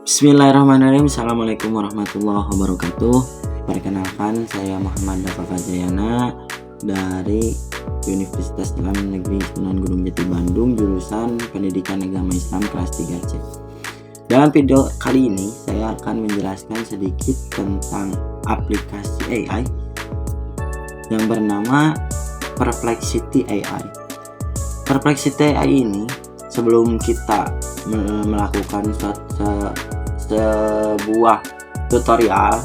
Bismillahirrahmanirrahim. Assalamualaikum warahmatullahi wabarakatuh. Perkenalkan, saya Muhammad Dafa Fajayana dari Universitas Islam Negeri Sunan Gunung Jati Bandung, jurusan Pendidikan Agama Islam kelas 3C. Dalam video kali ini saya akan menjelaskan sedikit tentang aplikasi AI yang bernama Perplexity AI. Perplexity AI ini, sebelum kita melakukan sebuah tutorial,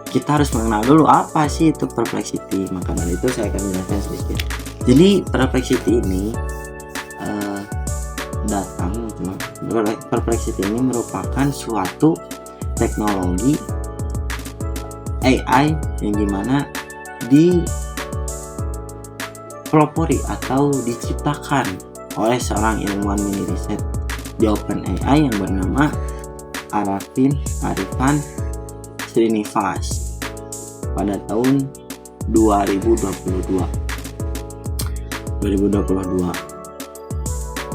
kita harus mengenal dulu apa sih itu Perplexity. Maka dari itu saya akan menjelaskan sedikit. Jadi Perplexity ini Perplexity ini merupakan suatu teknologi AI yang dimana dipelopori atau diciptakan oleh seorang ilmuwan mini riset di OpenAI yang bernama Arifan Srinivas pada tahun 2022.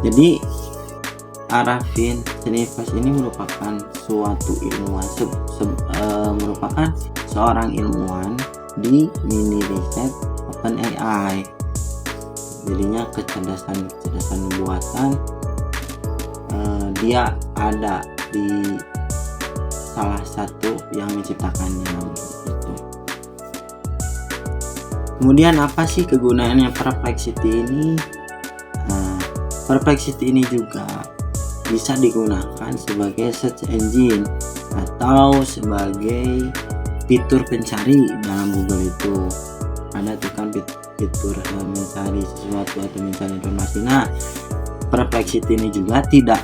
Jadi Arifan Srinivas ini merupakan suatu ilmuwan merupakan seorang ilmuwan di mini riset OpenAI. Jadinya kecerdasan buatan dia ada di salah satu yang menciptakannya gitu. Kemudian apa sih kegunaannya Perplexity ini? Perplexity ini juga bisa digunakan sebagai search engine atau sebagai fitur pencari dalam Google. Itu ada tuh kan fitur mencari sesuatu atau mencari informasi. Nah, Perplexity ini juga tidak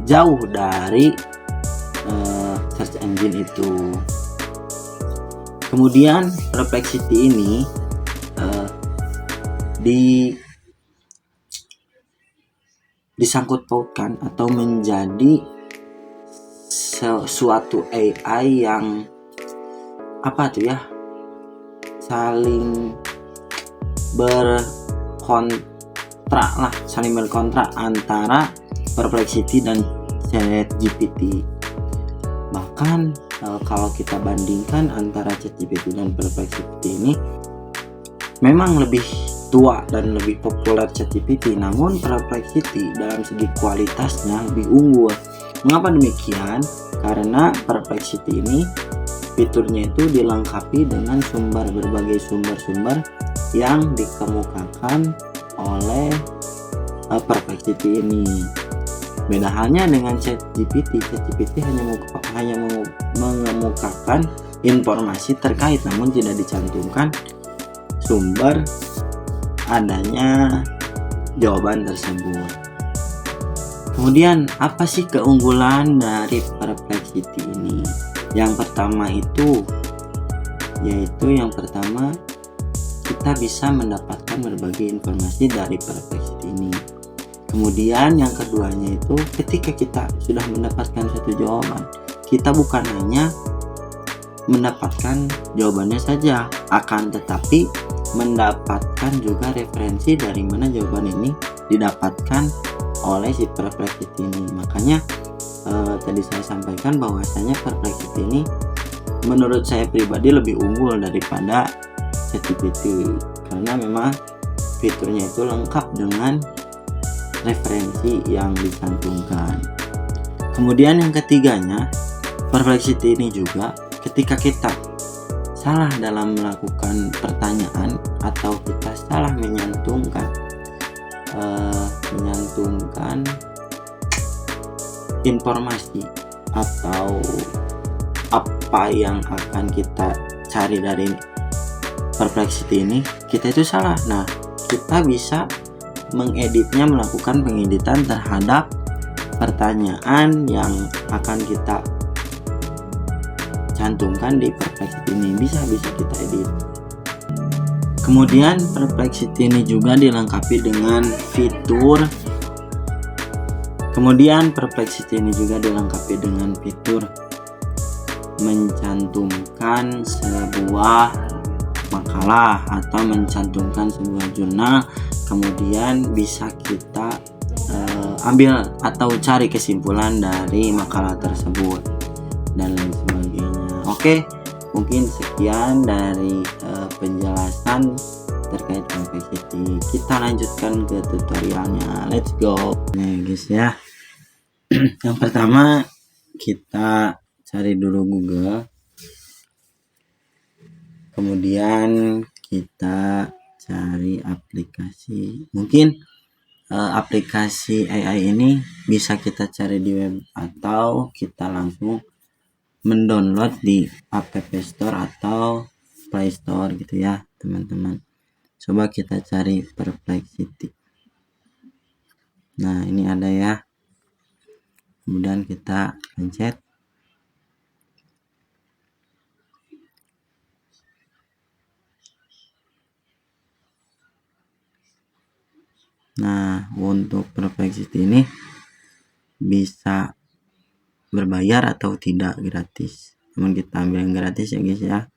jauh dari search engine itu. Kemudian Perplexity ini disangkut pautkan atau menjadi suatu AI yang saling berkontrak antara Perplexity dan ChatGPT. Bahkan kalau kita bandingkan antara ChatGPT dan Perplexity ini, memang lebih tua dan lebih populer ChatGPT, namun Perplexity dalam segi kualitasnya lebih unggul. Mengapa demikian? Karena Perplexity ini fiturnya itu dilengkapi dengan berbagai sumber yang dikemukakan oleh Perplexity ini. Beda halnya dengan ChatGPT hanya mengemukakan informasi terkait, namun tidak dicantumkan sumber adanya jawaban tersebut. Kemudian apa sih keunggulan dari Perplexity ini? Yang pertama kita bisa mendapatkan berbagai informasi dari Perplexity ini. Kemudian yang keduanya itu, ketika kita sudah mendapatkan satu jawaban, kita bukan hanya mendapatkan jawabannya saja, akan tetapi mendapatkan juga referensi dari mana jawaban ini didapatkan oleh si Perplexity ini. Makanya tadi saya sampaikan bahwasanya Perplexity ini menurut saya pribadi lebih unggul daripada ChatGPT, karena memang fiturnya itu lengkap dengan referensi yang dicantumkan. Kemudian yang ketiganya, Perplexity ini juga ketika kita salah dalam melakukan pertanyaan atau kita salah menyantumkan informasi atau apa yang akan kita cari dari Perplexity ini, kita itu salah. Nah, kita bisa melakukan pengeditan terhadap pertanyaan yang akan kita cantumkan di Perplexity ini, bisa kita edit. Kemudian Perplexity ini juga dilengkapi dengan fitur mencantumkan sebuah makalah atau mencantumkan sebuah jurnal. Kemudian bisa kita ambil atau cari kesimpulan dari makalah tersebut dan lain sebagainya. Oke, mungkin sekian dari penjelasan terkait complexity. Kita lanjutkan ke tutorialnya. Let's go. Nih guys ya. Yang pertama kita cari dulu Google. Kemudian kita cari aplikasi. Mungkin aplikasi AI ini bisa kita cari di web atau kita langsung mendownload di App Store atau Play Store gitu ya teman-teman. Coba kita cari Perplexity. Nah ini ada ya, kemudian kita pencet. Nah untuk Perplexity ini bisa berbayar atau tidak, gratis. Namun kita ambil yang gratis ya guys ya.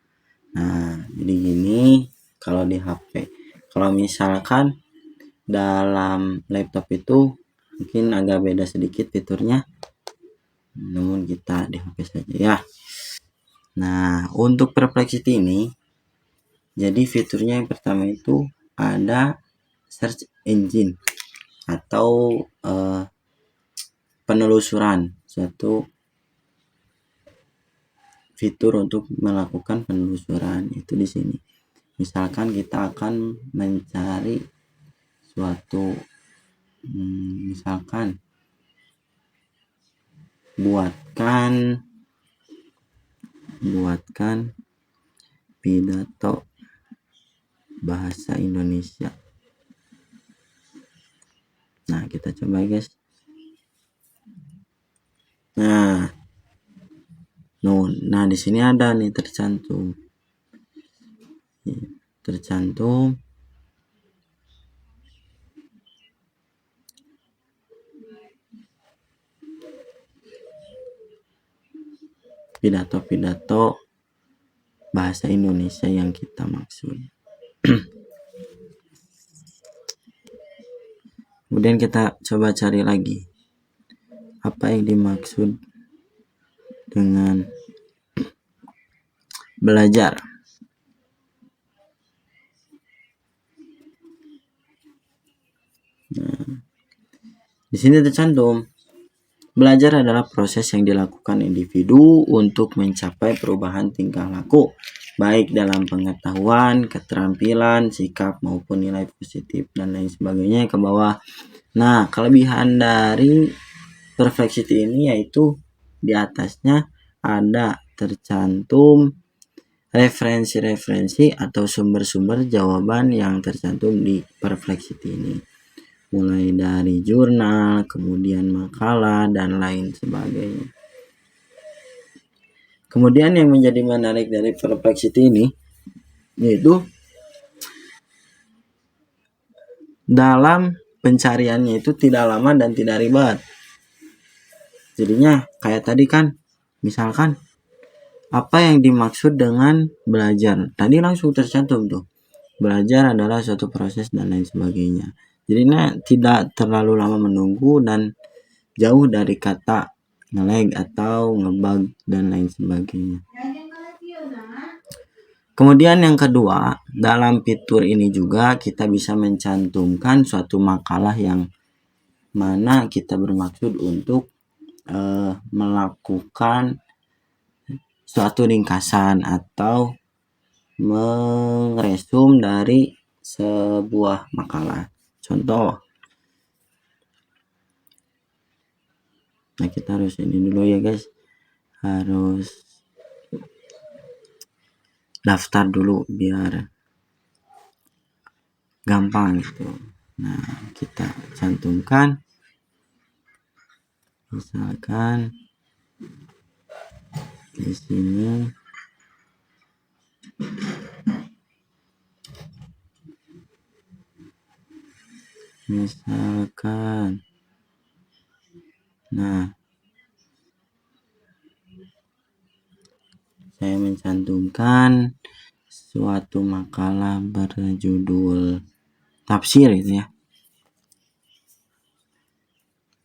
Nah jadi gini kalau di HP. Kalau misalkan dalam laptop itu mungkin agak beda sedikit fiturnya, namun kita di HP saja ya. Nah untuk Perplexity ini, jadi fiturnya yang pertama itu ada search engine atau penelusuran, suatu fitur untuk melakukan penelusuran itu di sini. Misalkan kita akan mencari suatu misalkan buatkan pidato bahasa Indonesia. Nah kita coba guys. Nah di sini ada nih tercantum pidato bahasa Indonesia yang kita maksud. Kemudian kita coba cari lagi apa yang dimaksud dengan belajar. Nah, di sini tercantum belajar adalah proses yang dilakukan individu untuk mencapai perubahan tingkah laku, baik dalam pengetahuan, keterampilan, sikap maupun nilai positif dan lain sebagainya ke bawah. Nah, kelebihan dari Perplexity ini yaitu di atasnya ada tercantum referensi-referensi atau sumber-sumber jawaban yang tercantum di Perplexity ini. Mulai dari jurnal, kemudian makalah, dan lain sebagainya. Kemudian yang menjadi menarik dari Perplexity ini yaitu dalam pencariannya itu tidak lama dan tidak ribet. Jadinya kayak tadi kan, misalkan apa yang dimaksud dengan belajar, tadi langsung tercantum tuh, belajar adalah suatu proses dan lain sebagainya. Jadinya tidak terlalu lama menunggu dan jauh dari kata nge-lag atau ngebug dan lain sebagainya. Kemudian yang kedua, dalam fitur ini juga kita bisa mencantumkan suatu makalah yang mana kita bermaksud untuk melakukan suatu ringkasan atau meresum dari sebuah makalah. Contoh, nah kita harus ini dulu ya guys, harus daftar dulu biar gampang gitu. Nah kita cantumkan misalkan di sini misalkan, nah saya mencantumkan suatu makalah berjudul tafsir itu ya.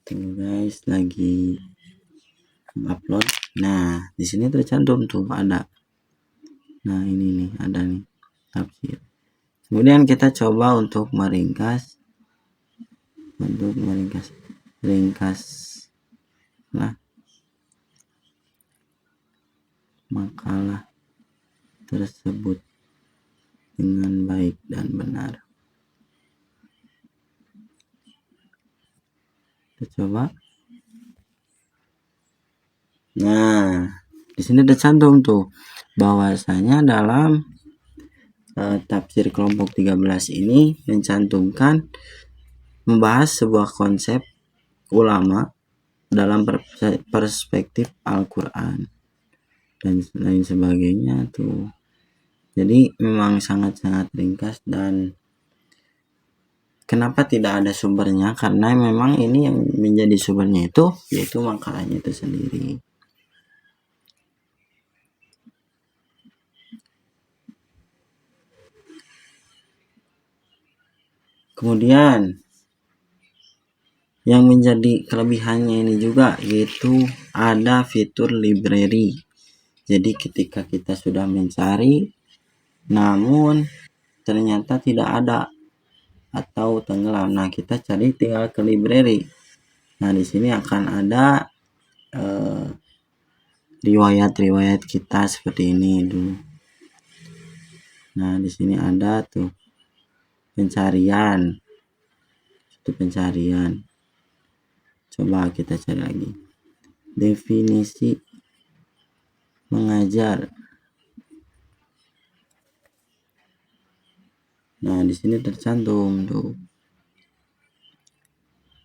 Tunggu guys, lagi upload. Nah, di sini tercantum tuh ada. Nah, ini nih ada nih tafsir. Kemudian kita coba untuk meringkas lah makalah tersebut dengan baik dan benar. Kita coba. Nah, di sini tercantum tuh bahwasanya dalam tafsir kelompok 13 ini mencantumkan membahas sebuah konsep ulama dalam perspektif Al-Quran dan lain sebagainya tuh. Jadi memang sangat-sangat ringkas, dan kenapa tidak ada sumbernya, karena memang ini yang menjadi sumbernya itu yaitu makalahnya itu sendiri. Kemudian yang menjadi kelebihannya ini juga yaitu ada fitur library. Jadi ketika kita sudah mencari namun ternyata tidak ada atau tenggelam, nah kita cari tinggal ke library. Nah di sini akan ada riwayat-riwayat kita seperti ini dulu. Nah di sini ada tuh pencarian, itu pencarian. Coba kita cari lagi definisi mengajar. Nah di sini tercantum tuh,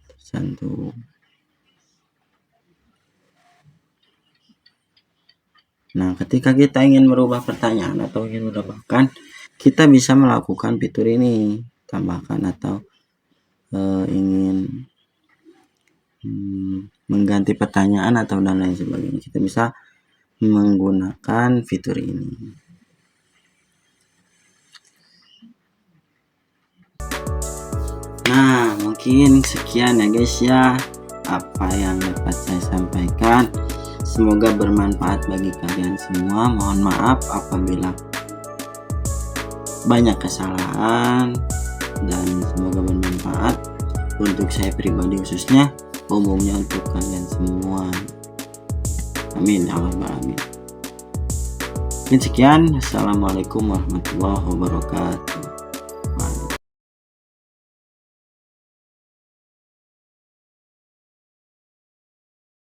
tercantum. Nah ketika kita ingin merubah pertanyaan atau ingin menambahkan, kita bisa melakukan fitur ini, tambahkan atau ingin mengganti pertanyaan atau dan lain sebagainya, kita bisa menggunakan fitur ini. Nah mungkin sekian ya guys ya apa yang dapat saya sampaikan, semoga bermanfaat bagi kalian semua. Mohon maaf apabila banyak kesalahan, dan semoga bermanfaat untuk saya pribadi khususnya, umumnya untuk kalian semua. Amin ya rabbal alamin. Sekian, assalamualaikum warahmatullahi wabarakatuh.